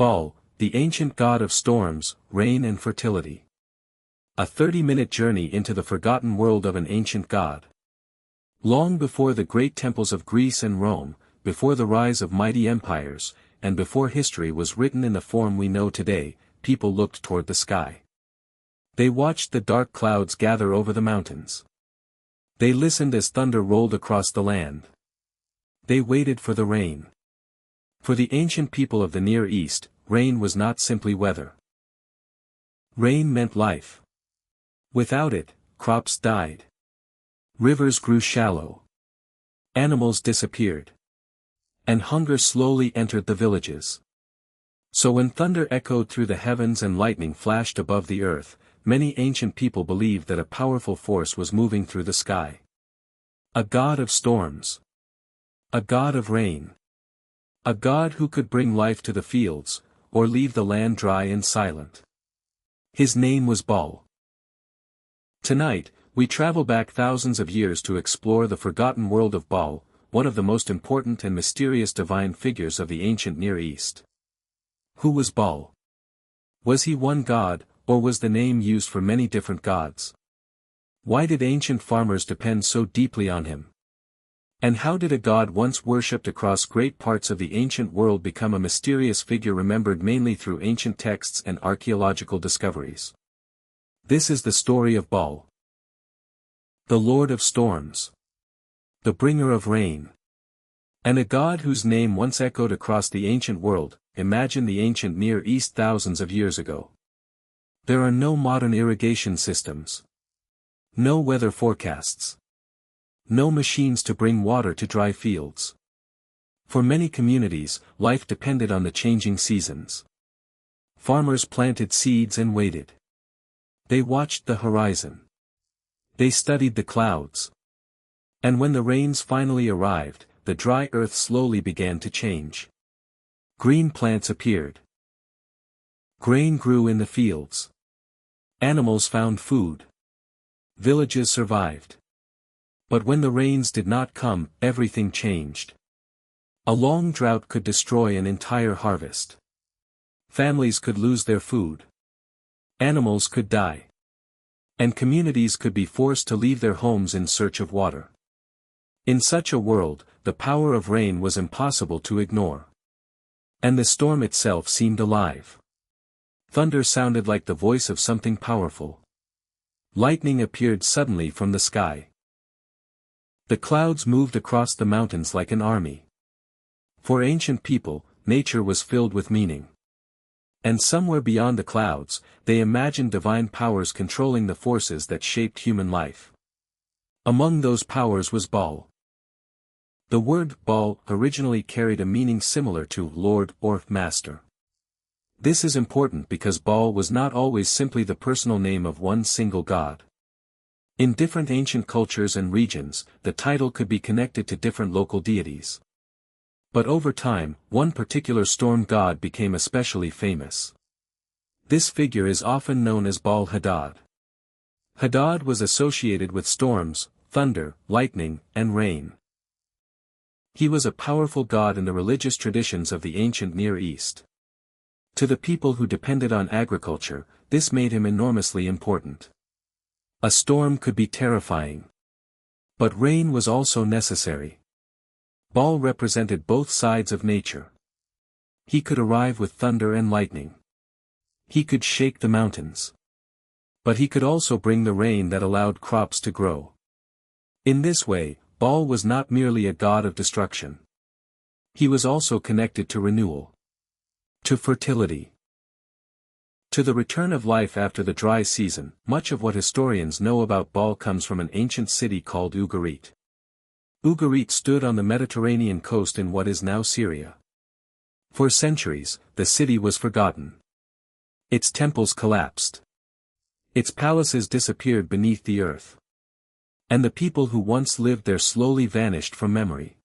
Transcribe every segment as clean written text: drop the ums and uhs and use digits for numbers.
Baal, the ancient god of storms, rain and fertility. A 30-minute journey into the forgotten world of an ancient god. Long before the great temples of Greece and Rome, before the rise of mighty empires, and before history was written in the form we know today, people looked toward the sky. They watched the dark clouds gather over the mountains. They listened as thunder rolled across the land. They waited for the rain. For the ancient people of the Near East, rain was not simply weather. Rain meant life. Without it, crops died. Rivers grew shallow. Animals disappeared. And hunger slowly entered the villages. So when thunder echoed through the heavens and lightning flashed above the earth, many ancient people believed that a powerful force was moving through the sky. A god of storms. A god of rain. A god who could bring life to the fields, or leave the land dry and silent. His name was Baal. Tonight, we travel back thousands of years to explore the forgotten world of Baal, one of the most important and mysterious divine figures of the ancient Near East. Who was Baal? Was he one god, or was the name used for many different gods? Why did ancient farmers depend so deeply on him? And how did a god once worshipped across great parts of the ancient world become a mysterious figure remembered mainly through ancient texts and archaeological discoveries? This is the story of Baal. The Lord of Storms. The bringer of rain. And a god whose name once echoed across the ancient world. Imagine the ancient Near East thousands of years ago. There are no modern irrigation systems. No weather forecasts. No machines to bring water to dry fields. For many communities, life depended on the changing seasons. Farmers planted seeds and waited. They watched the horizon. They studied the clouds. And when the rains finally arrived, the dry earth slowly began to change. Green plants appeared. Grain grew in the fields. Animals found food. Villages survived. But when the rains did not come, everything changed. A long drought could destroy an entire harvest. Families could lose their food. Animals could die. And communities could be forced to leave their homes in search of water. In such a world, the power of rain was impossible to ignore. And the storm itself seemed alive. Thunder sounded like the voice of something powerful. Lightning appeared suddenly from the sky. The clouds moved across the mountains like an army. For ancient people, nature was filled with meaning. And somewhere beyond the clouds, they imagined divine powers controlling the forces that shaped human life. Among those powers was Baal. The word Baal originally carried a meaning similar to Lord or Master. This is important because Baal was not always simply the personal name of one single god. In different ancient cultures and regions, the title could be connected to different local deities. But over time, one particular storm god became especially famous. This figure is often known as Baal Hadad. Hadad was associated with storms, thunder, lightning, and rain. He was a powerful god in the religious traditions of the ancient Near East. To the people who depended on agriculture, this made him enormously important. A storm could be terrifying. But rain was also necessary. Baal represented both sides of nature. He could arrive with thunder and lightning. He could shake the mountains. But he could also bring the rain that allowed crops to grow. In this way, Baal was not merely a god of destruction. He was also connected to renewal. To fertility. To the return of life after the dry season. Much of what historians know about Baal comes from an ancient city called Ugarit. Ugarit stood on the Mediterranean coast in what is now Syria. For centuries, the city was forgotten. Its temples collapsed. Its palaces disappeared beneath the earth. And the people who once lived there slowly vanished from memory.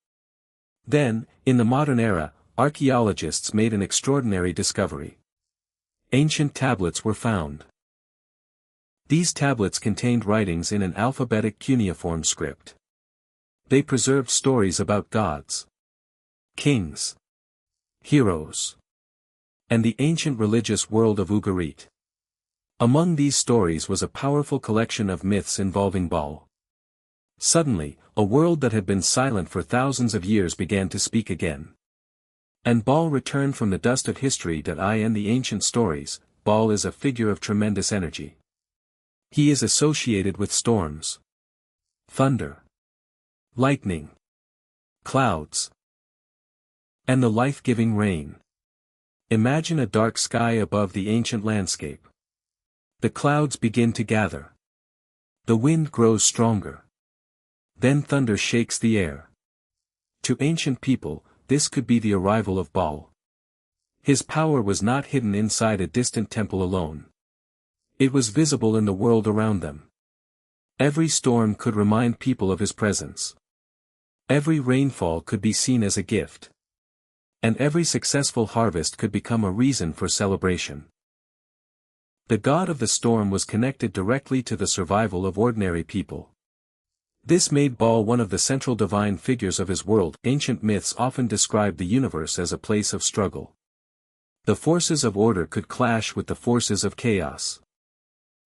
Then, in the modern era, archaeologists made an extraordinary discovery. Ancient tablets were found. These tablets contained writings in an alphabetic cuneiform script. They preserved stories about gods, kings, heroes, and the ancient religious world of Ugarit. Among these stories was a powerful collection of myths involving Baal. Suddenly, a world that had been silent for thousands of years began to speak again. And Baal returned from the dust of history. In the ancient stories, Baal is a figure of tremendous energy. He is associated with storms, thunder, lightning, clouds, and the life-giving rain. Imagine a dark sky above the ancient landscape. The clouds begin to gather. The wind grows stronger. Then thunder shakes the air. To ancient people, this could be the arrival of Baal. His power was not hidden inside a distant temple alone. It was visible in the world around them. Every storm could remind people of his presence. Every rainfall could be seen as a gift. And every successful harvest could become a reason for celebration. The god of the storm was connected directly to the survival of ordinary people. This made Baal one of the central divine figures of his world. Ancient myths often described the universe as a place of struggle. The forces of order could clash with the forces of chaos.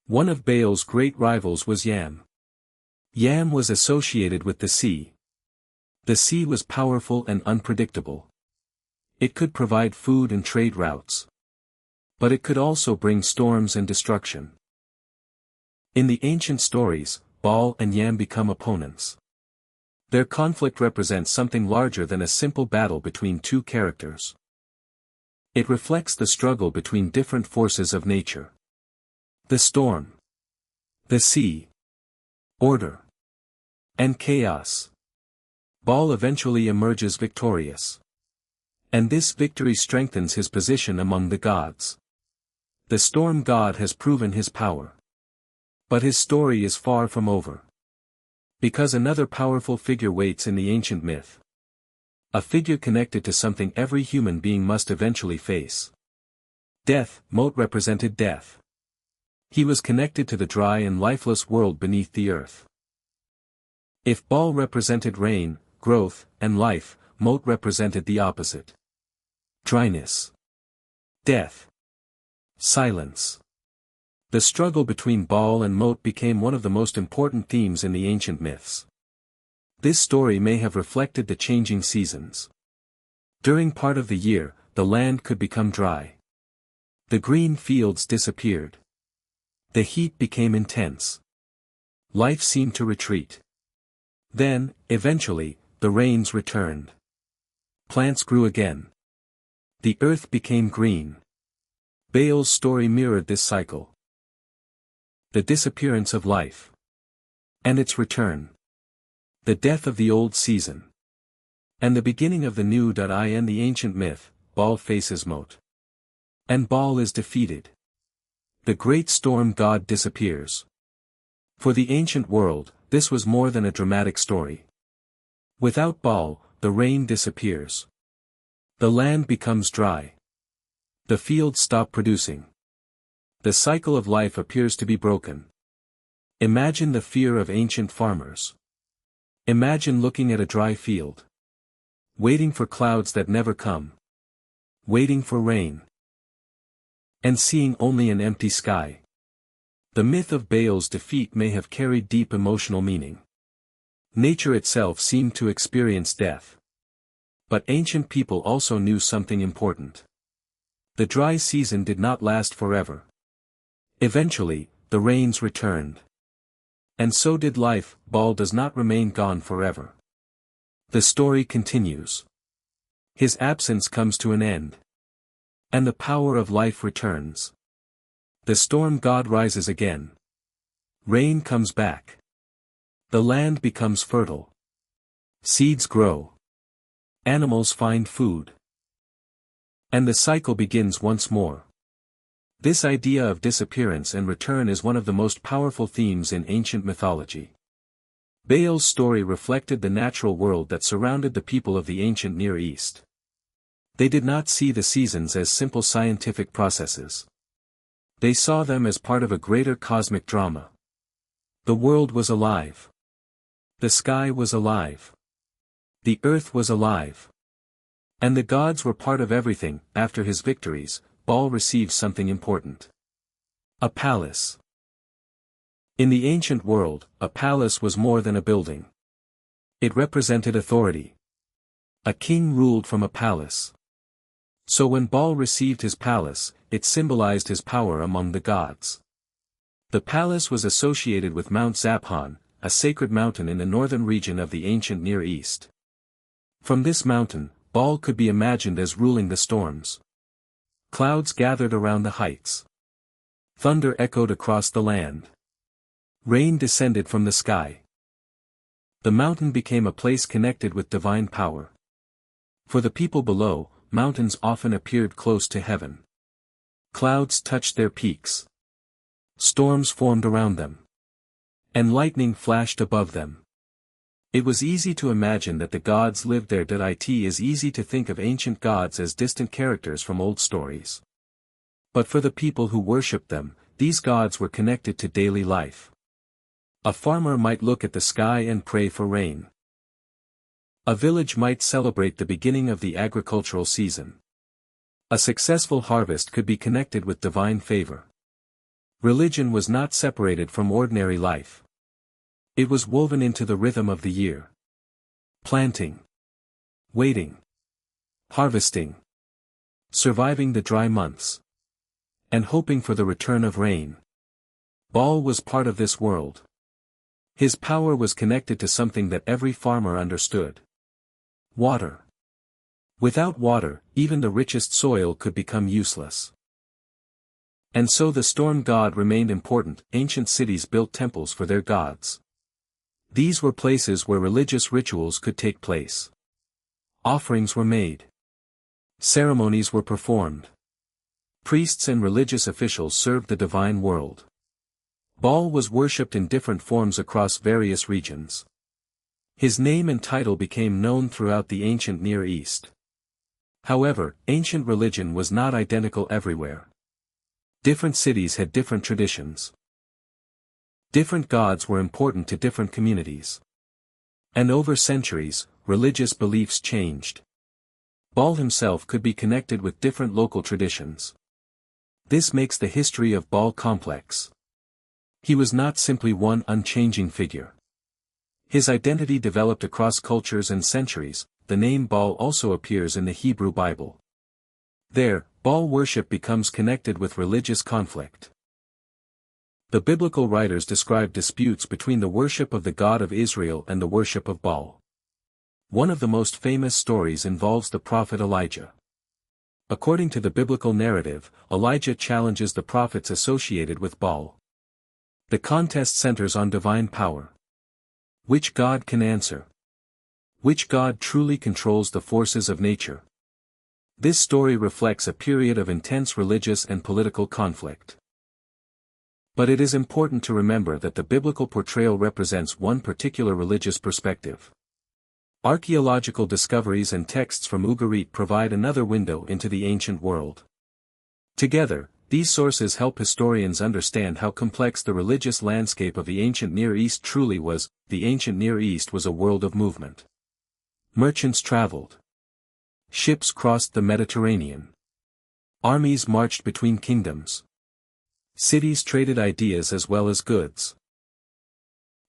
One of Baal's great rivals was Yam. Yam was associated with the sea. The sea was powerful and unpredictable. It could provide food and trade routes. But it could also bring storms and destruction. In the ancient stories, Baal and Yam become opponents. Their conflict represents something larger than a simple battle between two characters. It reflects the struggle between different forces of nature. The storm, the sea, order, and chaos. Baal eventually emerges victorious. And this victory strengthens his position among the gods. The storm god has proven his power. But his story is far from over. Because another powerful figure waits in the ancient myth. A figure connected to something every human being must eventually face. Death. Mot represented death. He was connected to the dry and lifeless world beneath the earth. If Baal represented rain, growth, and life, Mot represented the opposite. Dryness, death, silence. The struggle between Baal and Mot became one of the most important themes in the ancient myths. This story may have reflected the changing seasons. During part of the year, the land could become dry. The green fields disappeared. The heat became intense. Life seemed to retreat. Then, eventually, the rains returned. Plants grew again. The earth became green. Baal's story mirrored this cycle. The disappearance of life. And its return. The death of the old season. And the beginning of the new. In the ancient myth, Baal faces Mot. And Baal is defeated. The great storm god disappears. For the ancient world, this was more than a dramatic story. Without Baal, the rain disappears. The land becomes dry. The fields stop producing. The cycle of life appears to be broken. Imagine the fear of ancient farmers. Imagine looking at a dry field. Waiting for clouds that never come. Waiting for rain. And seeing only an empty sky. The myth of Baal's defeat may have carried deep emotional meaning. Nature itself seemed to experience death. But ancient people also knew something important. The dry season did not last forever. Eventually, the rains returned. And so did life. Baal does not remain gone forever. The story continues. His absence comes to an end. And the power of life returns. The storm god rises again. Rain comes back. The land becomes fertile. Seeds grow. Animals find food. And the cycle begins once more. This idea of disappearance and return is one of the most powerful themes in ancient mythology. Baal's story reflected the natural world that surrounded the people of the ancient Near East. They did not see the seasons as simple scientific processes. They saw them as part of a greater cosmic drama. The world was alive. The sky was alive. The earth was alive. And the gods were part of everything. After his victories, Baal receives something important. A palace. In the ancient world, a palace was more than a building. It represented authority. A king ruled from a palace. So when Baal received his palace, it symbolized his power among the gods. The palace was associated with Mount Zaphon, a sacred mountain in the northern region of the ancient Near East. From this mountain, Baal could be imagined as ruling the storms. Clouds gathered around the heights. Thunder echoed across the land. Rain descended from the sky. The mountain became a place connected with divine power. For the people below, mountains often appeared close to heaven. Clouds touched their peaks. Storms formed around them. And lightning flashed above them. It was easy to imagine that the gods lived there. It is easy to think of ancient gods as distant characters from old stories. But for the people who worshipped them, these gods were connected to daily life. A farmer might look at the sky and pray for rain. A village might celebrate the beginning of the agricultural season. A successful harvest could be connected with divine favor. Religion was not separated from ordinary life. It was woven into the rhythm of the year. Planting. Waiting. Harvesting. Surviving the dry months. And hoping for the return of rain. Baal was part of this world. His power was connected to something that every farmer understood. Water. Without water, even the richest soil could become useless. And so the storm god remained important. Ancient cities built temples for their gods. These were places where religious rituals could take place. Offerings were made. Ceremonies were performed. Priests and religious officials served the divine world. Baal was worshipped in different forms across various regions. His name and title became known throughout the ancient Near East. However, ancient religion was not identical everywhere. Different cities had different traditions. Different gods were important to different communities. And over centuries, religious beliefs changed. Baal himself could be connected with different local traditions. This makes the history of Baal complex. He was not simply one unchanging figure. His identity developed across cultures and centuries. The name Baal also appears in the Hebrew Bible. There, Baal worship becomes connected with religious conflict. The biblical writers describe disputes between the worship of the God of Israel and the worship of Baal. One of the most famous stories involves the prophet Elijah. According to the biblical narrative, Elijah challenges the prophets associated with Baal. The contest centers on divine power. Which God can answer? Which God truly controls the forces of nature? This story reflects a period of intense religious and political conflict. But it is important to remember that the biblical portrayal represents one particular religious perspective. Archaeological discoveries and texts from Ugarit provide another window into the ancient world. Together, these sources help historians understand how complex the religious landscape of the ancient Near East truly was. The ancient Near East was a world of movement. Merchants traveled. Ships crossed the Mediterranean. Armies marched between kingdoms. Cities traded ideas as well as goods.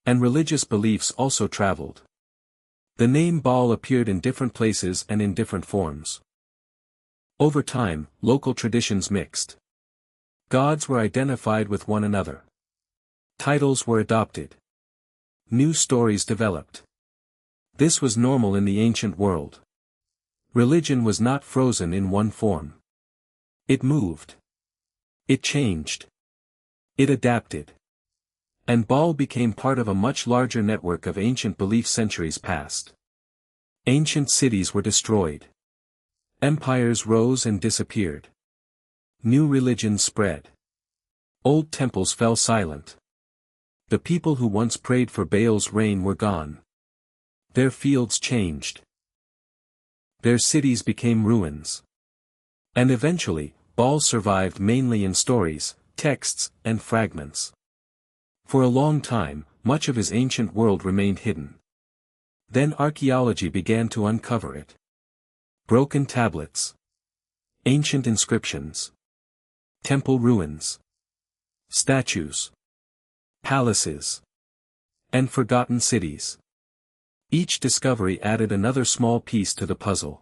And religious beliefs also traveled. The name Baal appeared in different places and in different forms. Over time, local traditions mixed. Gods were identified with one another. Titles were adopted. New stories developed. This was normal in the ancient world. Religion was not frozen in one form. It moved. It changed. It adapted. And Baal became part of a much larger network of ancient belief centuries past. Ancient cities were destroyed. Empires rose and disappeared. New religions spread. Old temples fell silent. The people who once prayed for Baal's reign were gone. Their fields changed. Their cities became ruins. And eventually, Baal survived mainly in stories, texts, and fragments. For a long time, much of his ancient world remained hidden. Then archaeology began to uncover it. Broken tablets. Ancient inscriptions. temple ruins, statues, palaces, and forgotten cities. Each discovery added another small piece to the puzzle.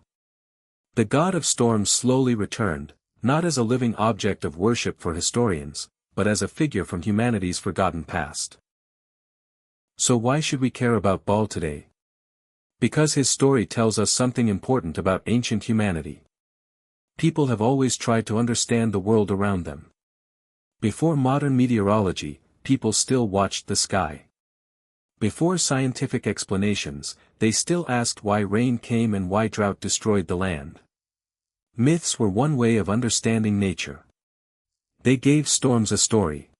The god of storms slowly returned, not as a living object of worship for historians, but as a figure from humanity's forgotten past. So why should we care about Baal today? Because his story tells us something important about ancient humanity. People have always tried to understand the world around them. Before modern meteorology, people still watched the sky. Before scientific explanations, they still asked why rain came and why drought destroyed the land. Myths were one way of understanding nature. They gave storms a story.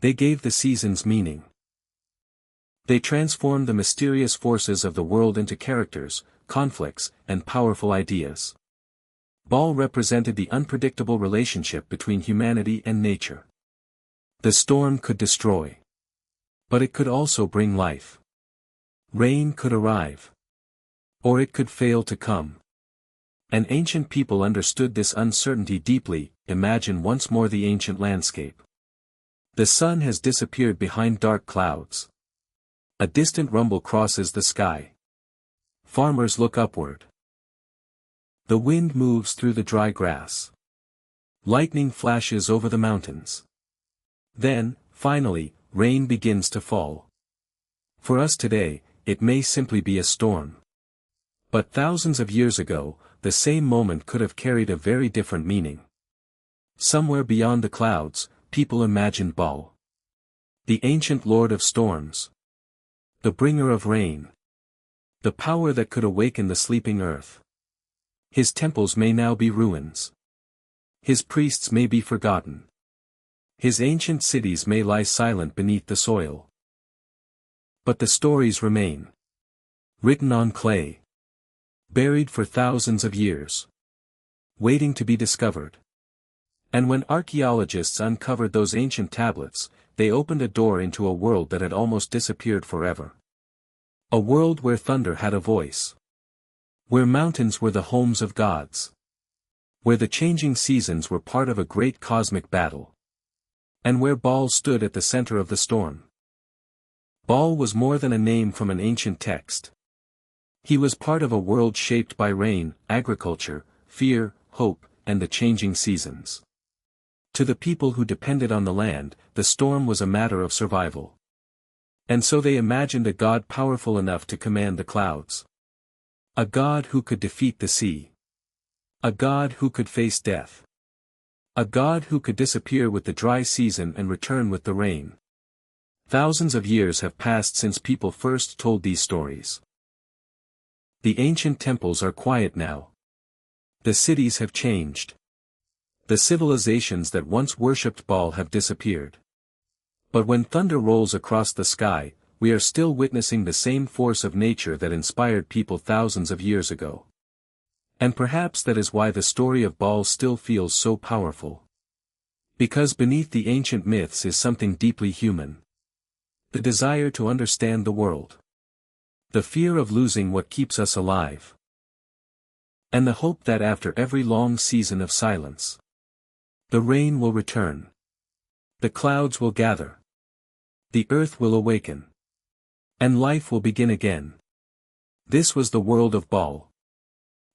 They gave the seasons meaning. They transformed the mysterious forces of the world into characters, conflicts, and powerful ideas. Baal represented the unpredictable relationship between humanity and nature. The storm could destroy. But it could also bring life. Rain could arrive. Or it could fail to come. And ancient people understood this uncertainty deeply. Imagine once more the ancient landscape. The sun has disappeared behind dark clouds. A distant rumble crosses the sky. Farmers look upward. The wind moves through the dry grass. Lightning flashes over the mountains. Then, finally, rain begins to fall. For us today, it may simply be a storm. But thousands of years ago, the same moment could have carried a very different meaning. Somewhere beyond the clouds, people imagined Baal. The ancient lord of storms. The bringer of rain. The power that could awaken the sleeping earth. His temples may now be ruins. His priests may be forgotten. His ancient cities may lie silent beneath the soil. But the stories remain. Written on clay. Buried for thousands of years. Waiting to be discovered. And when archaeologists uncovered those ancient tablets, they opened a door into a world that had almost disappeared forever. A world where thunder had a voice. Where mountains were the homes of gods. Where the changing seasons were part of a great cosmic battle. And where Baal stood at the center of the storm. Baal was more than a name from an ancient text. He was part of a world shaped by rain, agriculture, fear, hope, and the changing seasons. To the people who depended on the land, the storm was a matter of survival. And so they imagined a god powerful enough to command the clouds. A god who could defeat the sea. A god who could face death. A god who could disappear with the dry season and return with the rain. Thousands of years have passed since people first told these stories. The ancient temples are quiet now. The cities have changed. The civilizations that once worshipped Baal have disappeared. But when thunder rolls across the sky, we are still witnessing the same force of nature that inspired people thousands of years ago. And perhaps that is why the story of Baal still feels so powerful. Because beneath the ancient myths is something deeply human. The desire to understand the world. The fear of losing what keeps us alive. And the hope that after every long season of silence, the rain will return. The clouds will gather. The earth will awaken. And life will begin again. This was the world of Baal.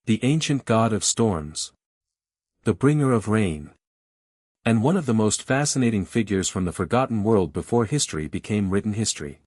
The ancient god of storms. The bringer of rain. And one of the most fascinating figures from the forgotten world before history became written history.